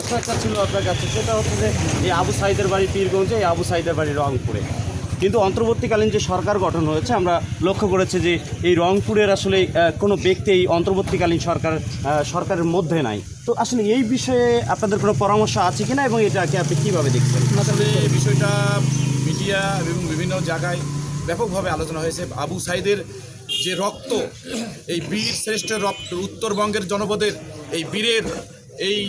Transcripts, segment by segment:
প্রশ্ন একটা ছিল আপনার কাছে, সেটা হচ্ছে যে এই আবু সাঈদের বাড়ি পীরগঞ্জে, এই আবু সাঈদের বাড়ি রংপুরে, কিন্তু অন্তর্বর্তীকালীন যে সরকার গঠন হয়েছে আমরা লক্ষ্য করেছি যে এই রংপুরের আসলে কোনো ব্যক্তি এই অন্তর্বর্তীকালীন সরকারের মধ্যে নাই। তো আসলে এই বিষয়ে আপনাদের কোনো পরামর্শ আছে কিনা এবং এটাকে আপনি কীভাবে দেখছেন? আসলে এই বিষয়টা মিডিয়া এবং বিভিন্ন জায়গায় ব্যাপকভাবে আলোচনা হয়েছে। আবু সাঈদের যে রক্ত, এই বীর শ্রেষ্ঠের রক্ত, উত্তরবঙ্গের জনপদের এই বীরের এই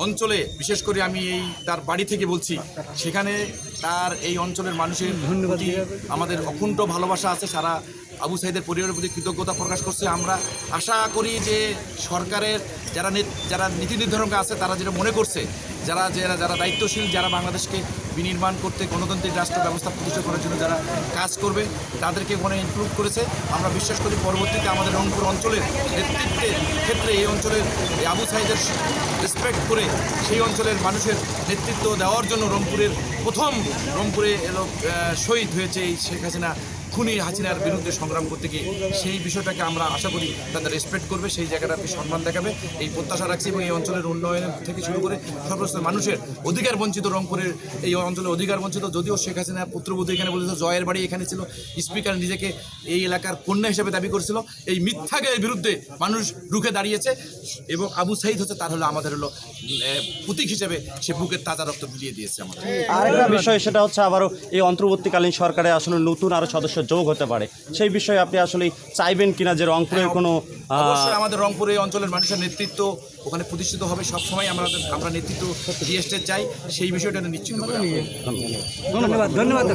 অঞ্চলে, বিশেষ করে আমি এই তার বাড়ি থেকে বলছি, সেখানে তার এই অঞ্চলের মানুষের প্রতি আমাদের অকুণ্ঠ ভালোবাসা আছে। সারা আবু সাঈদের পরিবারের প্রতি কৃতজ্ঞতা প্রকাশ করছে। আমরা আশা করি যে সরকারের যারা নীতি নির্ধারক আছে তারা যেটা মনে করছে, যারা দায়িত্বশীল, যারা বাংলাদেশকে বিনির্মাণ করতে, গণতান্ত্রিক রাষ্ট্র ব্যবস্থা প্রতিষ্ঠা করার জন্য যারা কাজ করবে, তাদেরকে ওখানে ইনক্লুড করেছে। আমরা বিশ্বাস করি পরবর্তীতে আমাদের রংপুর অঞ্চলের নেতৃত্বের ক্ষেত্রে এই অঞ্চলের এই আবু সাঈদের রেসপেক্ট করে সেই অঞ্চলের মানুষের নেতৃত্ব দেওয়ার জন্য রংপুরে এলো শহীদ হয়েছে এই শেখ হাসিনা, খুনি হাসিনার বিরুদ্ধে সংগ্রাম করতে গিয়ে। সেই বিষয়টাকে আমরা আশা করি তাদের রেসপেক্ট করবে, সেই জায়গাটাকে সম্মান দেখাবে, এই প্রত্যাশা রাখছি। এবং এই অঞ্চলের উন্নয়ন থেকে শুরু করে সর্বস্তরের মানুষের অধিকার বঞ্চিত, রংপুরের এই অঞ্চলের অধিকার বঞ্চিত। যদিও শেখ হাসিনার পুত্রবধূ এখানে বলেছিল, জয়ের বাড়ি এখানে ছিল, স্পিকার নিজেকে এই এলাকার কন্যা হিসেবে দাবি করেছিল, এই মিথ্যাকে বিরুদ্ধে মানুষ রুখে দাঁড়িয়েছে। এবং আবু সাঈদ হচ্ছে তার আমাদের প্রতীক হিসেবে সে বুকের তাজা রক্ত বিলিয়ে দিয়েছে আমাদের। আরেকটা বিষয়, সেটা হচ্ছে আবারও এই অন্তর্বর্তীকালীন সরকারে আসলে নতুন আরও সদস্য যোগ হতে পারে, সেই বিষয়ে আপনি আসলে চাইবেন কিনা যে রংপুরের কোনো? অবশ্যই আমাদের রংপুরে অঞ্চলের মানুষের নেতৃত্ব ওখানে প্রতিষ্ঠিত হবে। সবসময় আমরা নেতৃত্ব দিয়ে আসতে চাই, সেই বিষয়টা নিশ্চিত করে। ধন্যবাদ।